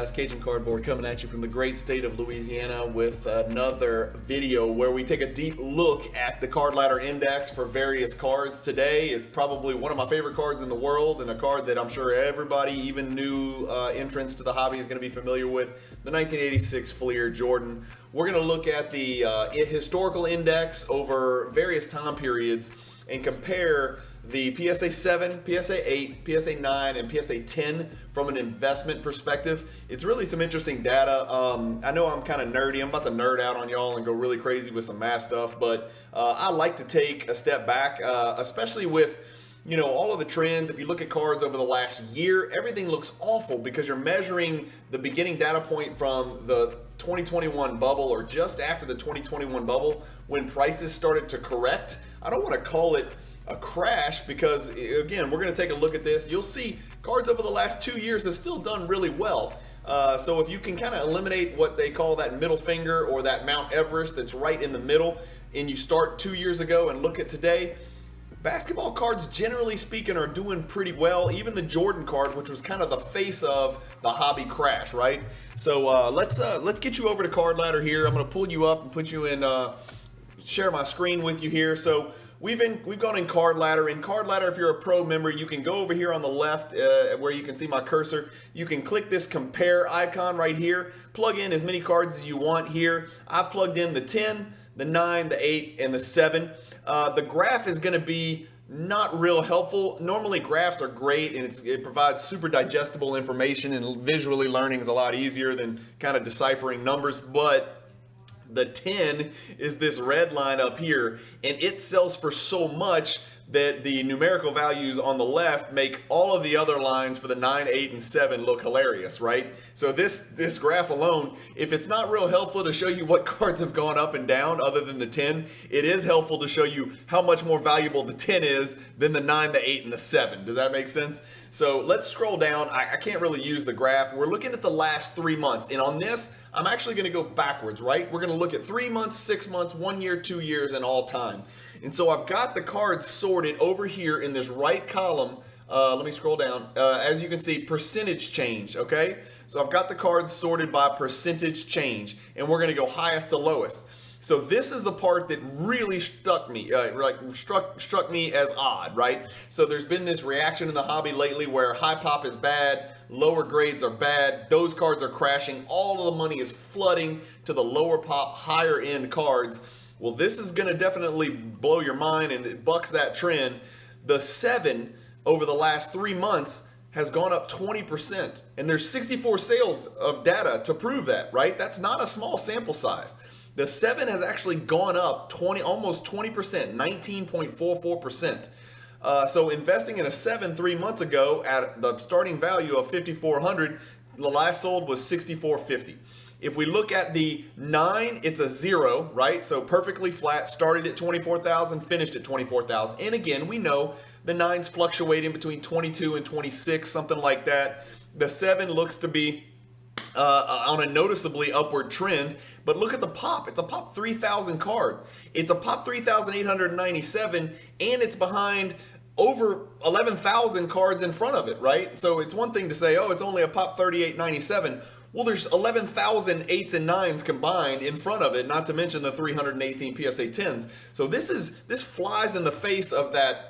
guys? Cajun Cardboard coming at you from the great state of Louisiana with another video where we take a deep look at the card ladder index for various cards. Today, it's probably one of my favorite cards in the world and a card that I'm sure everybody, even new entrants to the hobby, is going to be familiar with, the 1986 Fleer Jordan. We're going to look at the historical index over various time periods and compare the PSA 7, PSA 8, PSA 9, and PSA 10 from an investment perspective. It's really some interesting data. I know I'm kind of nerdy. I'm about to nerd out on y'all and go really crazy with some math stuff, but I like to take a step back, especially with all of the trends. If you look at cards over the last year, everything looks awful because you're measuring the beginning data point from the 2021 bubble or just after the 2021 bubble when prices started to correct. I don't want to call it a crash because, again, we're going to take a look at this. You'll see cards over the last 2 years have still done really well. So if you can kind of eliminate what they call that middle finger or that Mount Everest that's right in the middle, and you start 2 years ago and look at today, basketball cards, generally speaking, are doing pretty well. Even the Jordan card, which was kind of the face of the hobby crash, right? So let's get you over to Card Ladder here. I'm going to pull you up and put you in, share my screen with you here. So we've gone in Card Ladder. In Card Ladder, if you're a pro member, you can go over here on the left where you can see my cursor. You can click this compare icon right here. Plug in as many cards as you want here. I've plugged in the 10, the 9, the 8, and the 7. The graph is going to be not real helpful. Normally graphs are great and it provides super digestible information, and visually learning is a lot easier than kind of deciphering numbers, but the 10 is this red line up here, and it sells for so much that the numerical values on the left make all of the other lines for the 9, 8, and 7 look hilarious, right? So this graph alone, if it's not real helpful to show you what cards have gone up and down other than the 10, it is helpful to show you how much more valuable the 10 is than the 9, the 8, and the 7. Does that make sense? So let's scroll down. I can't really use the graph. We're looking at the last 3 months. And on this, I'm actually going to go backwards, right? We're going to look at 3 months, 6 months, 1 year, 2 years, and all time. And so I've got the cards sorted over here in this right column. Let me scroll down. As you can see, percentage change, okay? So I've got the cards sorted by percentage change, and we're going to go highest to lowest. So this is the part that really struck me, struck me as odd, right? So there's been this reaction in the hobby lately where high pop is bad, lower grades are bad, those cards are crashing, all of the money is flooding to the lower pop, higher end cards. Well, this is going to definitely blow your mind, and it bucks that trend. The 7 over the last 3 months has gone up 20%, and there's 64 sales of data to prove that, right? That's not a small sample size. The 7 has actually gone up almost 20%, 19.44%. So investing in a 7 3 months ago at the starting value of $5,400, the last sold was $6,450. If we look at the 9, it's a 0, right? So perfectly flat, started at 24,000, finished at 24,000. And again, we know the 9's fluctuating between 22 and 26, something like that. The 7 looks to be on a noticeably upward trend, but look at the pop. It's a pop 3,000 card. It's a pop 3,897, and it's behind over 11,000 cards in front of it, right? So it's one thing to say, oh, it's only a pop 3897. Well, there's 11,000 8s and 9s combined in front of it, not to mention the 318 PSA 10s. So this flies in the face of that,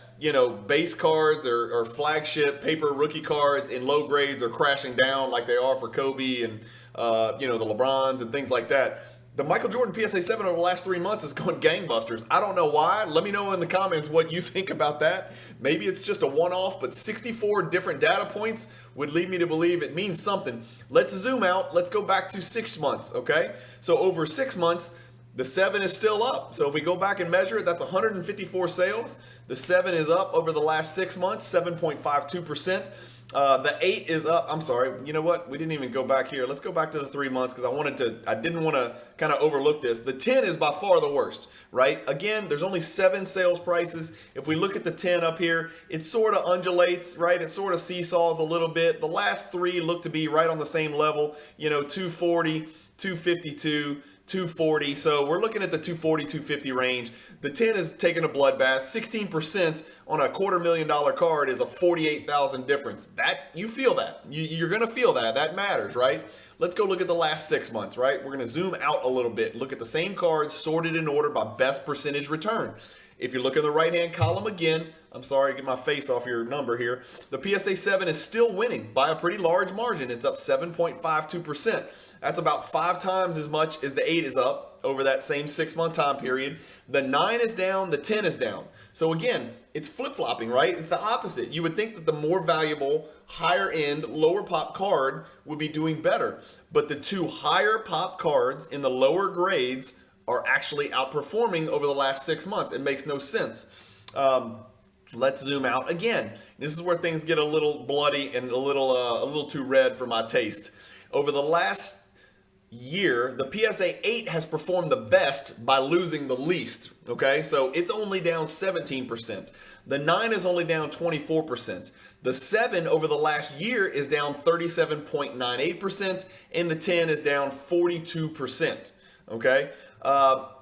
base cards or flagship paper rookie cards in low grades are crashing down like they are for Kobe and, the LeBrons and things like that. The Michael Jordan PSA 7 over the last 3 months is going gangbusters. I don't know why. Let me know in the comments what you think about that. Maybe it's just a one-off, but 64 different data points would lead me to believe it means something. Let's zoom out. Let's go back to 6 months, okay? So over 6 months, the 7 is still up. So if we go back and measure it, that's 154 sales. The 7 is up over the last 6 months, 7.52%. The 8 is up. I'm sorry. You know what? We didn't even go back here. Let's go back to the 3 months because I didn't want to kind of overlook this. The 10 is by far the worst, right? Again, there's only 7 sales prices. If we look at the 10 up here, it sort of undulates, right? It sort of seesaws a little bit. The last 3 look to be right on the same level, 240, 252, 240. So we're looking at the 240, 250 range. The 10 is taking a bloodbath. 16% on a $250,000 card is a 48,000 difference. That, you feel that. You're going to feel that. That matters, right? Let's go look at the last 6 months, right? We're going to zoom out a little bit. Look at the same cards sorted in order by best percentage return. If you look in the right-hand column again, I'm sorry, get my face off your number here. The PSA 7 is still winning by a pretty large margin. It's up 7.52%. That's about 5 times as much as the 8 is up over that same 6-month time period. The 9 is down, the 10 is down. So again, it's flip-flopping, right? It's the opposite. You would think that the more valuable, higher-end, lower pop card would be doing better. But the 2 higher pop cards in the lower grades are actually outperforming over the last 6 months. It makes no sense. Let's zoom out again. This is where things get a little bloody and a little too red for my taste. Over the last year, the PSA 8 has performed the best by losing the least. Okay, so it's only down 17%. The 9 is only down 24%. The 7 over the last year is down 37.98%, and the 10 is down 42%. Okay.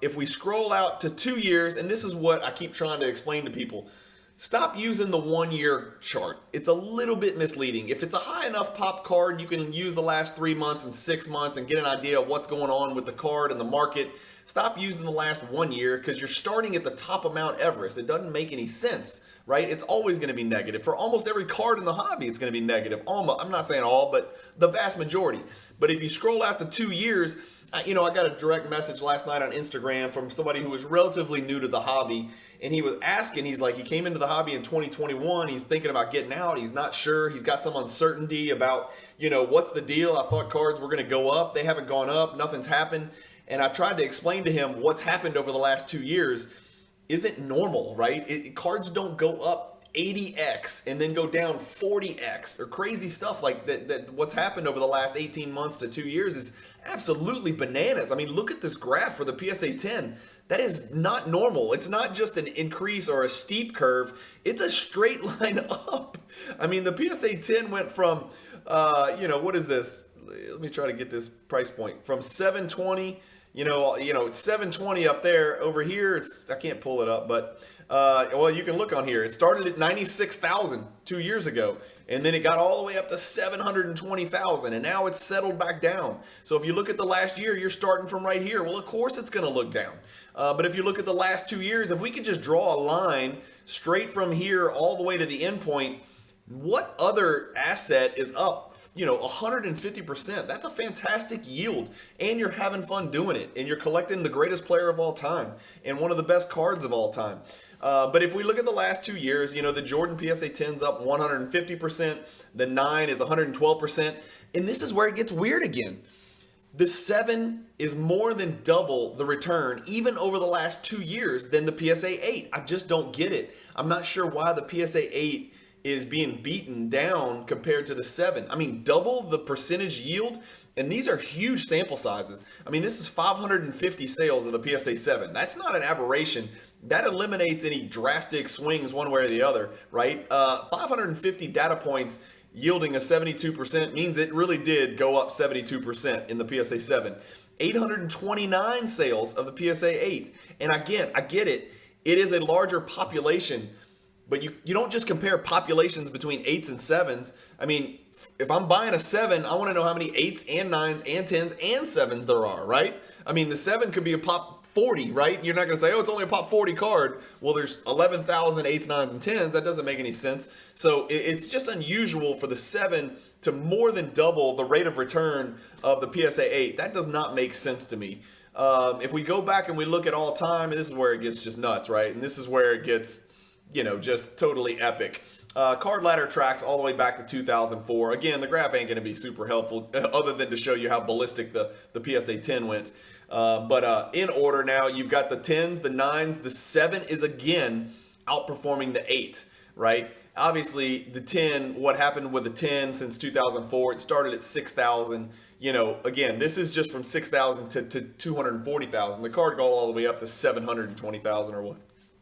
If we scroll out to 2 years, and this is what I keep trying to explain to people, stop using the 1 year chart. It's a little bit misleading. If it's a high enough pop card, you can use the last 3 months and 6 months and get an idea of what's going on with the card and the market. Stop using the last 1 year because you're starting at the top of Mount Everest. It doesn't make any sense, right? It's always going to be negative. For almost every card in the hobby, it's going to be negative. Almost, I'm not saying all, but the vast majority. But if you scroll out to 2 years, I got a direct message last night on Instagram from somebody who was relatively new to the hobby, and he was asking, he's like, he came into the hobby in 2021, he's thinking about getting out, he's not sure, he's got some uncertainty about, what's the deal? I thought cards were going to go up, they haven't gone up, nothing's happened, and I tried to explain to him what's happened over the last 2 years isn't normal, right? Cards don't go up 80x and then go down 40x or crazy stuff like that. What's happened over the last 18 months to 2 years is absolutely bananas. I mean, look at this graph for the PSA 10. That is not normal. It's not just an increase or a steep curve. It's a straight line up. I mean, the PSA 10 went from, what is this? Let me try to get this price point from 720. It's 720 up there. Over here, I can't pull it up, but you can look on here. It started at 96,000 2 years ago, and then it got all the way up to 720,000, and now it's settled back down. So if you look at the last year, you're starting from right here. Well, of course it's going to look down. But if you look at the last 2 years, if we could just draw a line straight from here all the way to the end point, what other asset is up 150%? That's a fantastic yield, and you're having fun doing it, and you're collecting the greatest player of all time and one of the best cards of all time. But if we look at the last 2 years, the Jordan PSA 10's up 150%, the 9 is 112%, and this is where it gets weird again. The 7 is more than double the return, even over the last 2 years, than the PSA 8. I just don't get it. I'm not sure why the PSA 8 is being beaten down compared to the 7. I mean, double the percentage yield, and these are huge sample sizes. I mean, this is 550 sales of the PSA 7. That's not an aberration. That eliminates any drastic swings one way or the other, right? 550 data points yielding a 72% means it really did go up 72% in the PSA 7. 829 sales of the PSA 8. And again, I get it. It is a larger population, but you don't just compare populations between 8s and 7s. I mean, if I'm buying a 7, I want to know how many 8s and 9s and 10s and 7s there are, right? I mean, the 7 could be a pop 40, right? You're not going to say, oh, it's only a pop 40 card. Well, there's 11,000 8s, 9s, and 10s. That doesn't make any sense. So it's just unusual for the 7 to more than double the rate of return of the PSA 8. That does not make sense to me. If we go back and we look at all time, and this is where it gets just nuts, right? And this is where it gets just totally epic. Card ladder tracks all the way back to 2004. Again, the graph ain't going to be super helpful other than to show you how ballistic the PSA 10 went. But in order now, you've got the 10s, the 9s, the 7 is again outperforming the 8, right? Obviously, the 10, what happened with the 10 since 2004, it started at 6,000. Again, this is just from 6,000 to 240,000. The card go all the way up to 720,000 or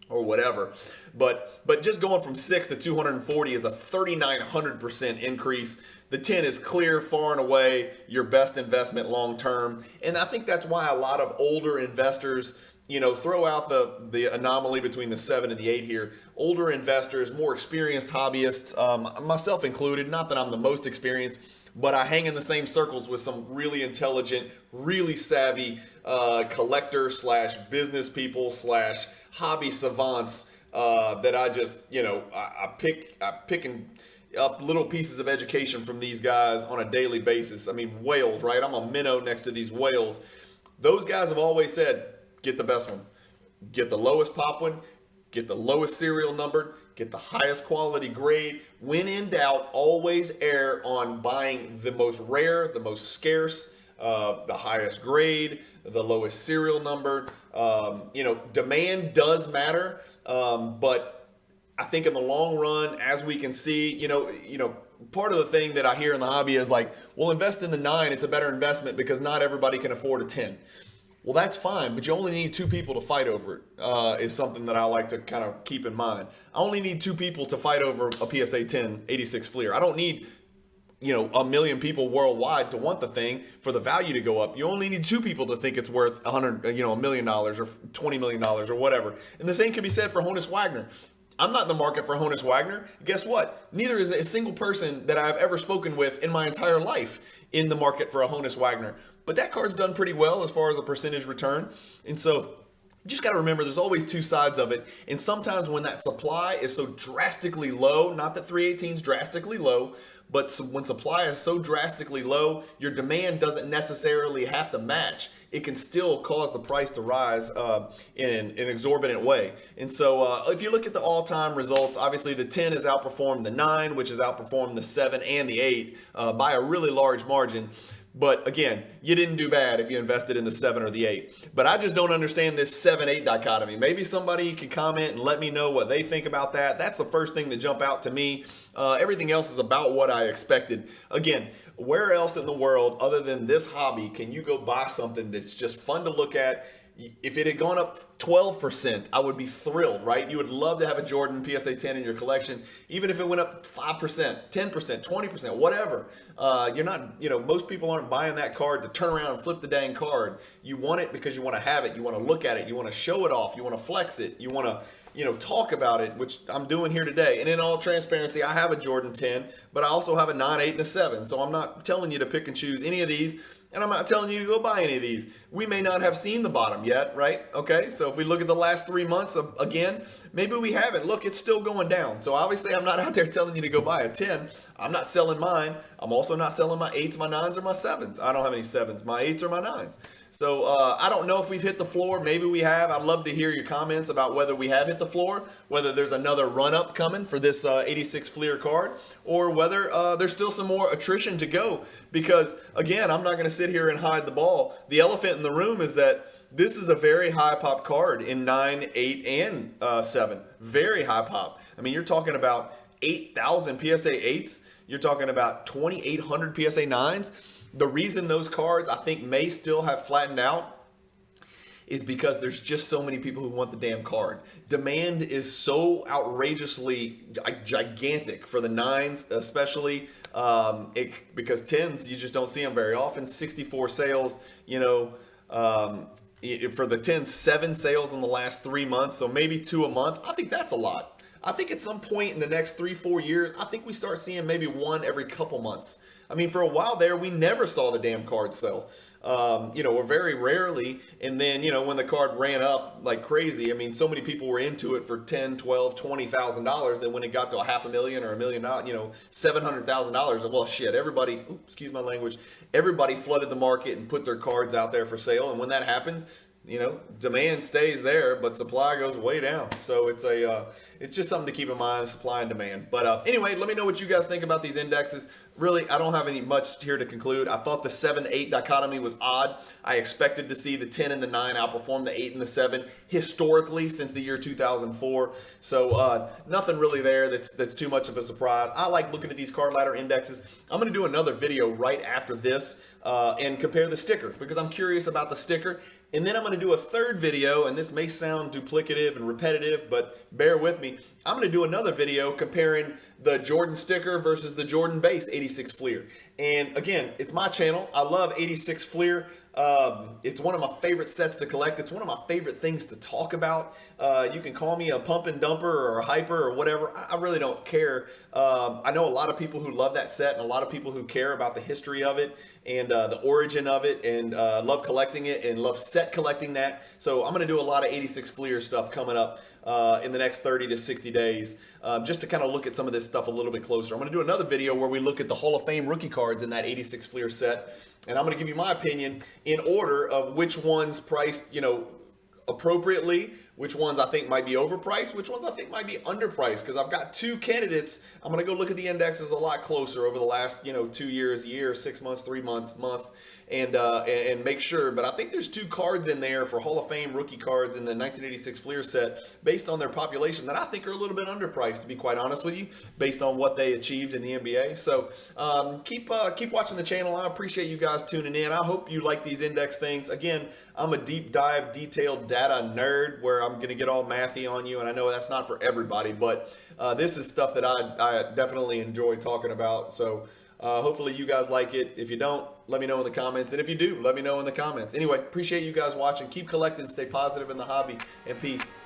or whatever. But just going from 6 to 240 is a 3,900% increase. The 10 is clear, far and away your best investment long term. And I think that's why a lot of older investors, throw out the anomaly between the 7 and the 8 here. Older investors, more experienced hobbyists, myself included, not that I'm the most experienced, but I hang in the same circles with some really intelligent, really savvy collector / business people / hobby savants that I just, I picking up little pieces of education from these guys on a daily basis. I mean, whales, right? I'm a minnow next to these whales. Those guys have always said, get the best one, get the lowest pop one, get the lowest serial numbered, get the highest quality grade. When in doubt, always err on buying the most rare, the most scarce, the highest grade, the lowest serial numbered. Demand does matter, but I think in the long run, as we can see, part of the thing that I hear in the hobby is like, well, invest in the 9. It's a better investment because not everybody can afford a 10. Well, that's fine, but you only need 2 people to fight over it, is something that I like to kind of keep in mind. I only need 2 people to fight over a PSA 10 86 Fleer. I don't need, a million people worldwide to want the thing for the value to go up. You only need 2 people to think it's worth $100 million or $20 million or whatever. And the same can be said for Honus Wagner. I'm not in the market for Honus Wagner. Guess what? Neither is a single person that I've ever spoken with in my entire life in the market for a Honus Wagner. But that card's done pretty well as far as a percentage return. And so you just got to remember there's always 2 sides of it. And sometimes when that supply is so drastically low, not that 318 is drastically low, but when supply is so drastically low, your demand doesn't necessarily have to match. It can still cause the price to rise in an exorbitant way. And so if you look at the all-time results, obviously the 10 has outperformed the 9, which has outperformed the 7 and the 8 by a really large margin. But again, you didn't do bad if you invested in the 7 or the 8. But I just don't understand this 7-8 dichotomy. Maybe somebody can comment and let me know what they think about that. That's the first thing that jumped out to me. Everything else is about what I expected. Again, where else in the world other than this hobby can you go buy something that's just fun to look at? If it had gone up 12%, I would be thrilled, right? You would love to have a Jordan PSA 10 in your collection, even if it went up 5%, 10%, 20%, whatever. You're not, most people aren't buying that card to turn around and flip the dang card. You want it because you want to have it. You want to look at it. You want to show it off. You want to flex it. You want to, talk about it, which I'm doing here today. And in all transparency, I have a Jordan 10, but I also have a 9, 8, and a 7. So I'm not telling you to pick and choose any of these. And I'm not telling you to go buy any of these. We may not have seen the bottom yet, right? Okay, so if we look at the last 3 months, again, maybe we haven't. Look, it's still going down. So obviously I'm not out there telling you to go buy a 10. I'm not selling mine. I'm also not selling my 8s, my 9s, or my 7s. I don't have any 7s, my 8s or my 9s. So I don't know if we've hit the floor. Maybe we have. I'd love to hear your comments about whether we have hit the floor, whether there's another run-up coming for this 86 Fleer card, or whether there's still some more attrition to go. Because, again, I'm not going to sit here and hide the ball. The elephant in the room is that this is a very high pop card in 9, 8, and 7. Very high pop. I mean, you're talking about 8,000 PSA 8s. You're talking about 2,800 PSA 9s. The reason those cards, I think, may still have flattened out is because there's just so many people who want the damn card. Demand is so outrageously gigantic for the 9s, especially because 10s, you just don't see them very often. 64 sales, for the 10s, 7 sales in the last 3 months, so maybe 2 a month. I think that's a lot. I think at some point in the next 3-4 years, I think we start seeing maybe 1 every couple months. I mean, for a while there, we never saw the damn card sell. Or very rarely. And then, when the card ran up like crazy, I mean, so many people were into it for $10,000, $12,000, $20,000 that when it got to $500,000 or $1 million, $700,000, well, shit, everybody, excuse my language, everybody flooded the market and put their cards out there for sale. And when that happens, demand stays there, but supply goes way down. So it's just something to keep in mind, supply and demand. But anyway, let me know what you guys think about these indexes. Really, I don't have any much here to conclude. I thought the 7-8 dichotomy was odd. I expected to see the 10 and the 9 outperform the 8 and the 7 historically since the year 2004. So nothing really there that's too much of a surprise. I like looking at these card ladder indexes. I'm going to do another video right after this and compare the sticker because I'm curious about the sticker. And then I'm going to do a third video, and this may sound duplicative and repetitive, but bear with me. I'm going to do another video comparing the Jordan sticker versus the Jordan base 86 Fleer. And again, it's my channel. I love 86 Fleer. It's one of my favorite sets to collect. It's one of my favorite things to talk about. You can call me a pump and dumper or a hyper or whatever. I really don't care. I know a lot of people who love that set and a lot of people who care about the history of it and the origin of it and love collecting it and love set collecting that. So I'm going to do a lot of 86 Fleer stuff coming up in the next 30 to 60 days just to kind of look at some of this stuff a little bit closer. I'm going to do another video where we look at the Hall of Fame rookie cards in that 86 Fleer set. And I'm going to give you my opinion in order of which ones priced, appropriately, which ones I think might be overpriced, which ones I think might be underpriced, because I've got two candidates. I'm going to go look at the indexes a lot closer over the last, 2 years, year, 6 months, 3 months, month, and make sure. But I think there's two cards in there for Hall of Fame rookie cards in the 1986 Fleer set based on their population that I think are a little bit underpriced, to be quite honest with you, based on what they achieved in the NBA. So keep watching the channel. I appreciate you guys tuning in. I hope you like these index things. Again, I'm a deep dive, detailed data nerd where I'm going to get all mathy on you, and I know that's not for everybody, but this is stuff that I definitely enjoy talking about. So hopefully you guys like it. If you don't, let me know in the comments, and if you do, let me know in the comments. Anyway, appreciate you guys watching. Keep collecting, stay positive in the hobby, and peace.